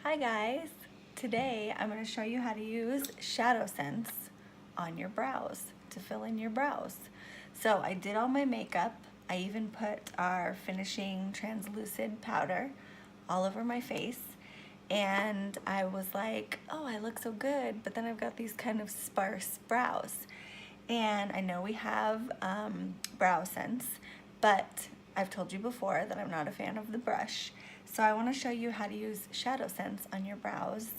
Hi guys! Today I'm going to show you how to use ShadowSense on your brows to fill in your brows. So I did all my makeup. I even put our finishing translucent powder all over my face, and I was like, oh, I look so good, but then I've got these kind of sparse brows. And I know we have Brow Sense, but I've told you before that I'm not a fan of the brush. So I want to show you how to use ShadowSense on your brows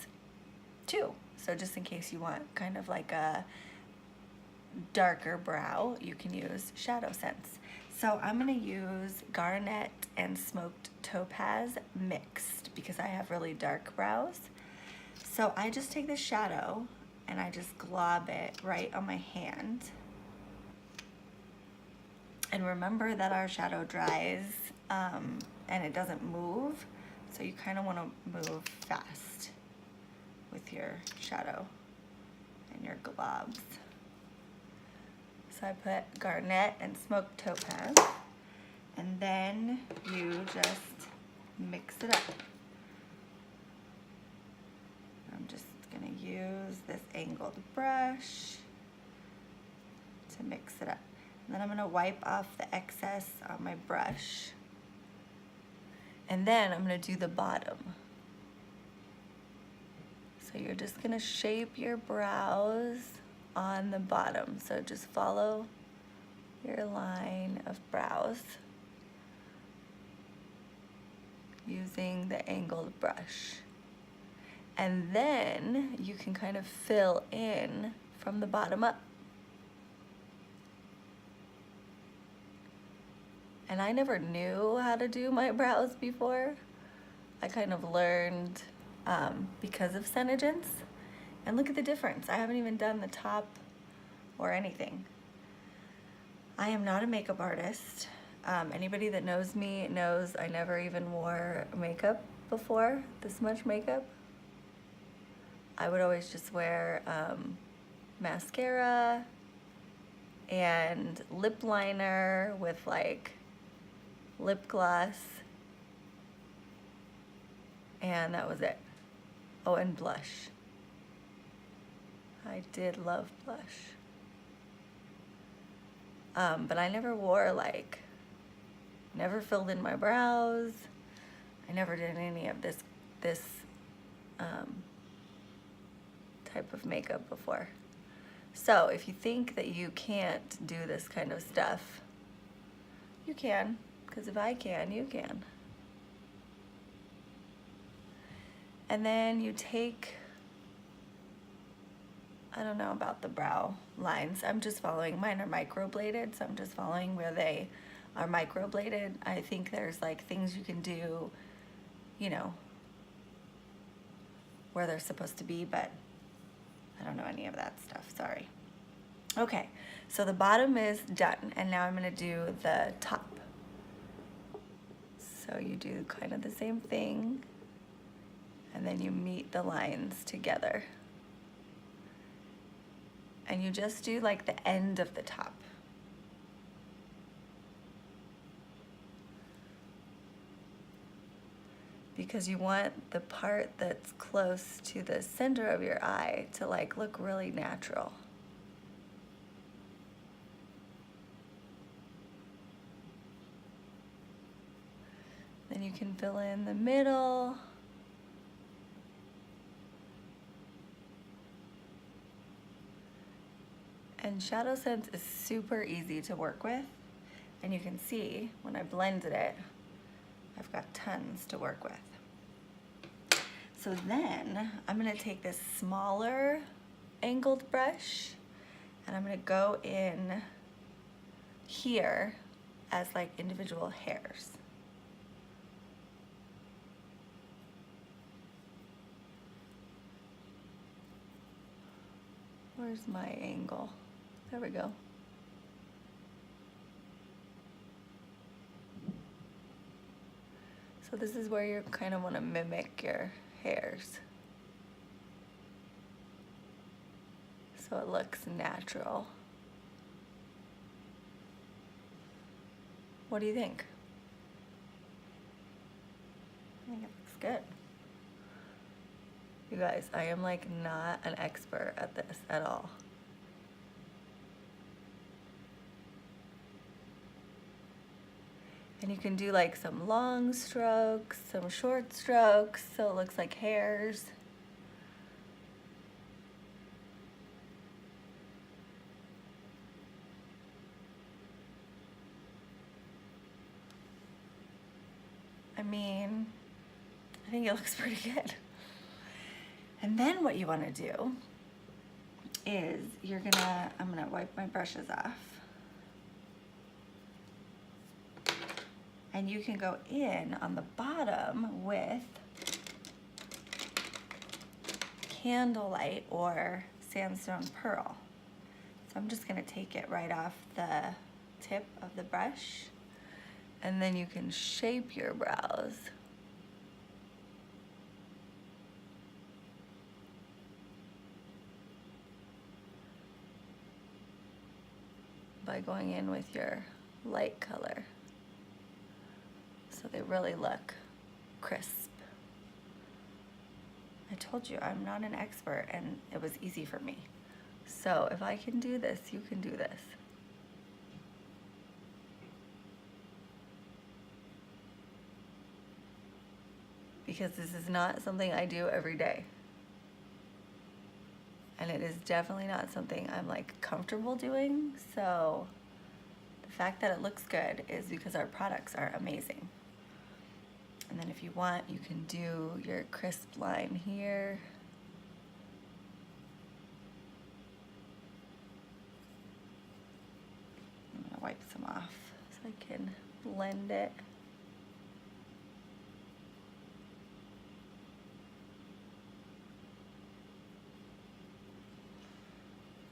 too. So just in case you want kind of like a darker brow, you can use ShadowSense. So I'm going to use Garnet and Smoked Topaz mixed because I have really dark brows. So I just take the shadow and I just glob it right on my hand. And remember that our shadow dries and it doesn't move, so you kind of want to move fast with your shadow and your globs. So I put Garnet and Smoked Topaz, and then you just mix it up. I'm just going to use this angled brush to mix it up. And then I'm going to wipe off the excess on my brush. And then I'm going to do the bottom. So you're just going to shape your brows on the bottom. So just follow your line of brows using the angled brush. And then you can kind of fill in from the bottom up. And I never knew how to do my brows before. I kind of learned because of ShadowSense. And look at the difference. I haven't even done the top or anything. I am not a makeup artist. Anybody that knows me knows I never even wore makeup before, this much makeup. I would always just wear mascara and lip liner with like lip gloss, and that was it. Oh, and blush. I did love blush. But I never wore never filled in my brows. I never did any of this type of makeup before. So if you think that you can't do this kind of stuff, you can. Because if I can, you can. And then you take, I don't know about the brow lines. I'm just following, mine are microbladed, so I'm just following where they are microbladed. I think there's like things you can do, you know, where they're supposed to be, but I don't know any of that stuff, sorry. Okay, so the bottom is done, and now I'm gonna do the top. So you do kind of the same thing, and then you meet the lines together. And you just do like the end of the top. Because you want the part that's close to the center of your eye to like look really natural. Then you can fill in the middle. And ShadowSense is super easy to work with. And you can see when I blended it, I've got tons to work with. So then I'm gonna take this smaller angled brush and I'm gonna go in here as like individual hairs. Where's my angle? There we go. So this is where you kind of want to mimic your hairs, so it looks natural. What do you think? I think it looks good. You guys, I am like not an expert at this at all. And you can do like some long strokes, some short strokes, so it looks like hairs. I mean, I think it looks pretty good. And then what you want to do is I'm gonna wipe my brushes off. And you can go in on the bottom with Candlelight or Sandstone Pearl. So I'm just gonna take it right off the tip of the brush, and then you can shape your brows. By going in with your light color, so they really look crisp. I told you I'm not an expert, and it was easy for me. So if I can do this, you can do this. Because this is not something I do every day. And it is definitely not something I'm like comfortable doing. So the fact that it looks good is because our products are amazing. And then if you want, you can do your crisp line here. I'm gonna wipe some off so I can blend it.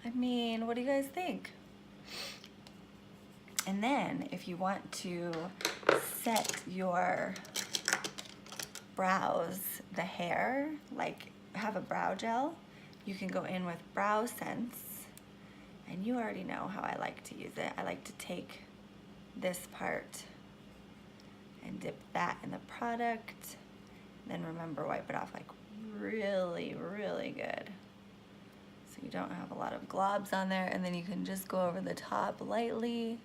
I mean, what do you guys think? And then if you want to set your brows, the hair, like have a brow gel, you can go in with ShadowSense, and you already know how I like to use it. I like to take this part and dip that in the product, then remember, wipe it off like really, really good. So you don't have a lot of globs on there, and then you can just go over the top lightly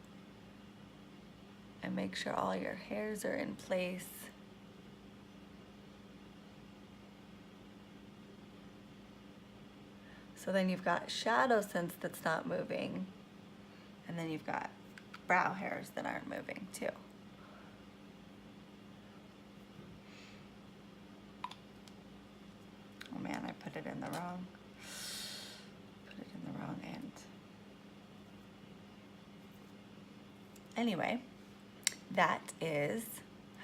and make sure all your hairs are in place. So then you've got ShadowSense that's not moving, and then you've got brow hairs that aren't moving too. Oh man, I put it in the wrong end. Anyway, that is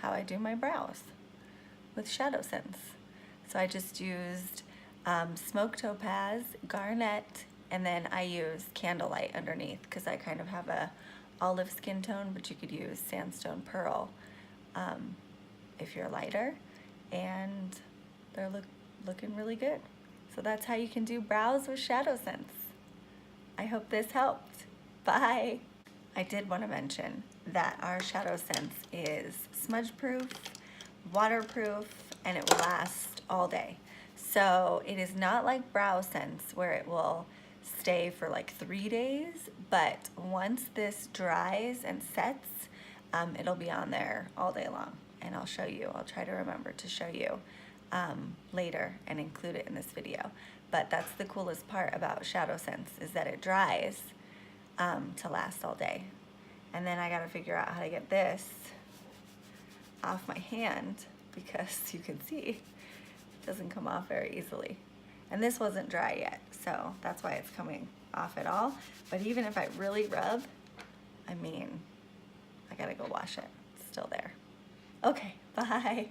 how I do my brows with ShadowSense. So I just used Smoke Topaz, Garnet, and then I use Candlelight underneath because I kind of have a olive skin tone, but you could use Sandstone Pearl if you're lighter, and they're looking really good. So that's how you can do brows with ShadowSense. I hope this helped. Bye. I did want to mention that our ShadowSense is smudge proof, waterproof, and it will last all day. So it is not like BrowSense where it will stay for like 3 days, but once this dries and sets, it'll be on there all day long. And I'll show you, I'll try to remember to show you later and include it in this video. But that's the coolest part about ShadowSense, is that it dries to last all day. And then I gotta figure out how to get this off my hand, because you can see it doesn't come off very easily. And this wasn't dry yet, so that's why it's coming off at all. But even if I really rub, I mean, I gotta go wash it. It's still there. Okay, bye.